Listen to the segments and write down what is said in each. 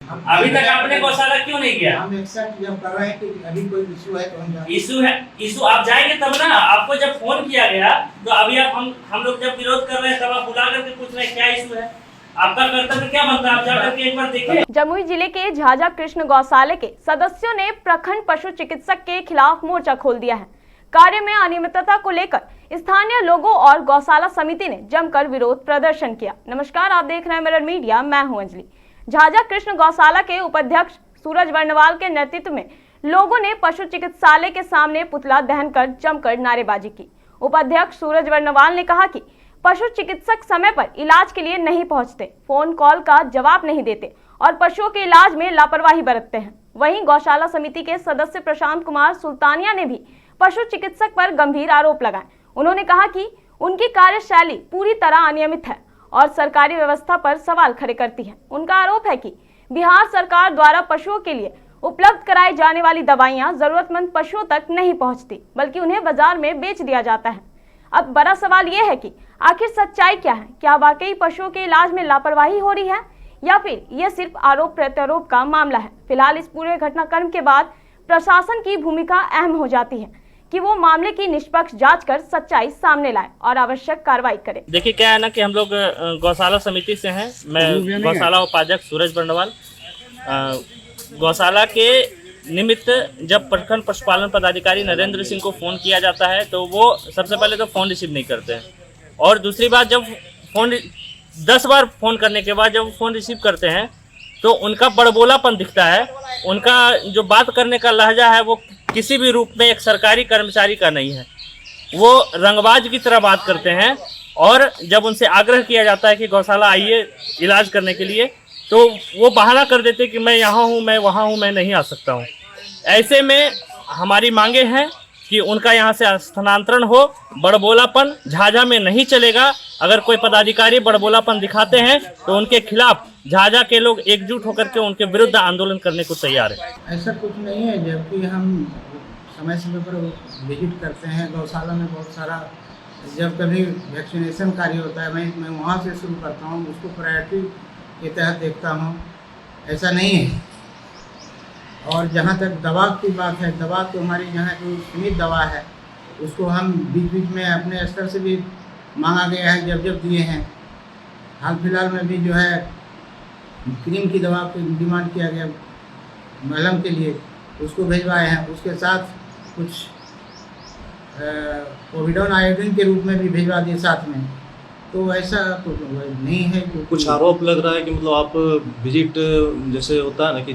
अभी तक आपने गौशाला क्यों नहीं किया? हम एक्सेप्ट जब कर रहे हैं कि अभी कोई इशू है तो हम जाएंगे। इशू आप जाएंगे तब ना। आपको जब फोन किया गया तो अभी आप हम लोग जब विरोध कर रहे हैं तब आप बुला करके पूछ रहे हैं क्या इशू है। आपका कर्तव्य क्या बनता है? आप जाकर के एक बार देखिए। जमुई जिले के झाझा कृष्ण गौशाले के सदस्यों ने प्रखंड पशु चिकित्सक के खिलाफ मोर्चा खोल दिया है। कार्य में अनियमितता को लेकर स्थानीय लोगों और गौशाला समिति ने जमकर विरोध प्रदर्शन किया। नमस्कार, आप देख रहे हैं मिरर मीडिया, मैं हूं अंजलि। झाझा कृष्ण गौशाला के उपाध्यक्ष सूरज वर्णवाल के नेतृत्व में लोगों ने पशु चिकित्सालय के सामने पुतला दहन कर जमकर नारेबाजी की। उपाध्यक्ष सूरज वर्णवाल ने कहा कि पशु चिकित्सक समय पर इलाज के लिए नहीं पहुंचते, फोन कॉल का जवाब नहीं देते और पशुओं के इलाज में लापरवाही बरतते हैं। वहीं गौशाला समिति के सदस्य प्रशांत कुमार सुल्तानिया ने भी पशु चिकित्सक पर गंभीर आरोप लगाए। उन्होंने कहा कि उनकी कार्यशैली पूरी तरह अनियमित है और सरकारी व्यवस्था पर सवाल खड़े करती है। उनका आरोप है कि बिहार सरकार द्वारा पशुओं के लिए उपलब्ध कराई जाने वाली दवाइयां जरूरतमंद पशुओं तक नहीं पहुंचती, बल्कि उन्हें बाजार में बेच दिया जाता है। अब बड़ा सवाल यह है कि आखिर सच्चाई क्या है? क्या वाकई पशुओं के इलाज में लापरवाही हो रही है या फिर यह सिर्फ आरोप प्रत्यारोप का मामला है? फिलहाल इस पूरे घटनाक्रम के बाद प्रशासन की भूमिका अहम हो जाती है कि वो मामले की निष्पक्ष जांच कर सच्चाई सामने लाए और आवश्यक कार्रवाई करे। देखिए क्या है ना कि हम लोग गौशाला समिति से हैं। मैं गौशाला उपाध्यक्ष सूरज वर्णवाल। गौशाला के निमित्त जब प्रखंड पशुपालन पदाधिकारी नरेंद्र सिंह को फ़ोन किया जाता है तो वो सबसे पहले तो फ़ोन रिसीव नहीं करते हैं, और दूसरी बात जब फ़ोन 10 बार फ़ोन करने के बाद जब फ़ोन रिसीव करते हैं तो उनका बड़बोलापन दिखता है। उनका जो बात करने का लहजा है वो किसी भी रूप में एक सरकारी कर्मचारी का नहीं है। वो रंगबाज की तरह बात करते हैं, और जब उनसे आग्रह किया जाता है कि गौशाला आइए इलाज करने के लिए तो वो बहाना कर देते कि मैं यहाँ हूँ, मैं वहाँ हूँ, मैं नहीं आ सकता हूँ। ऐसे में हमारी मांगे हैं कि उनका यहाँ से स्थानांतरण हो। बड़बोलापन झाझा में नहीं चलेगा। अगर कोई पदाधिकारी बड़बोलापन दिखाते हैं तो उनके खिलाफ झाझा के लोग एकजुट होकर के उनके विरुद्ध आंदोलन करने को तैयार है। ऐसा कुछ नहीं है, जबकि हम समय समय पर विजिट करते हैं गौशाला में। बहुत सारा जब कभी वैक्सीनेशन कार्य होता है मैं वहाँ से शुरू करता हूँ, उसको प्रायोरिटी के तहत देखता हूँ। ऐसा नहीं है। और जहाँ तक दवा की बात है, दवा तो हमारी यहाँ जो सीमित दवा है उसको हम बीच बीच में अपने स्तर से भी मांगा गया है, जब दिए हैं। हाल फिलहाल में भी जो है क्रीम की दवा की डिमांड किया गया मलहम के लिए, उसको भिजवाए हैं। उसके साथ कुछ कोविडोन आयोडीन के रूप में भी भिजवा दिए साथ में। तो ऐसा तो नहीं है। कुछ आरोप लग रहा है कि मतलब आप विजिट जैसे होता है ना कि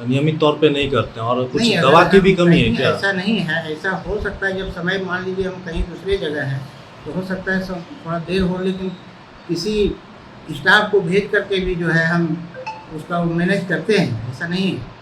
नियमित तौर पे नहीं करते हैं, और कुछ दवा की भी कमी है क्या? ऐसा नहीं है। ऐसा हो सकता है जब समय मान लीजिए हम कहीं दूसरे जगह हैं तो हो सकता है थोड़ा देर हो, लेकिन किसी स्टाफ को भेज करके भी जो है हम उसका मैनेज करते हैं। ऐसा नहीं है।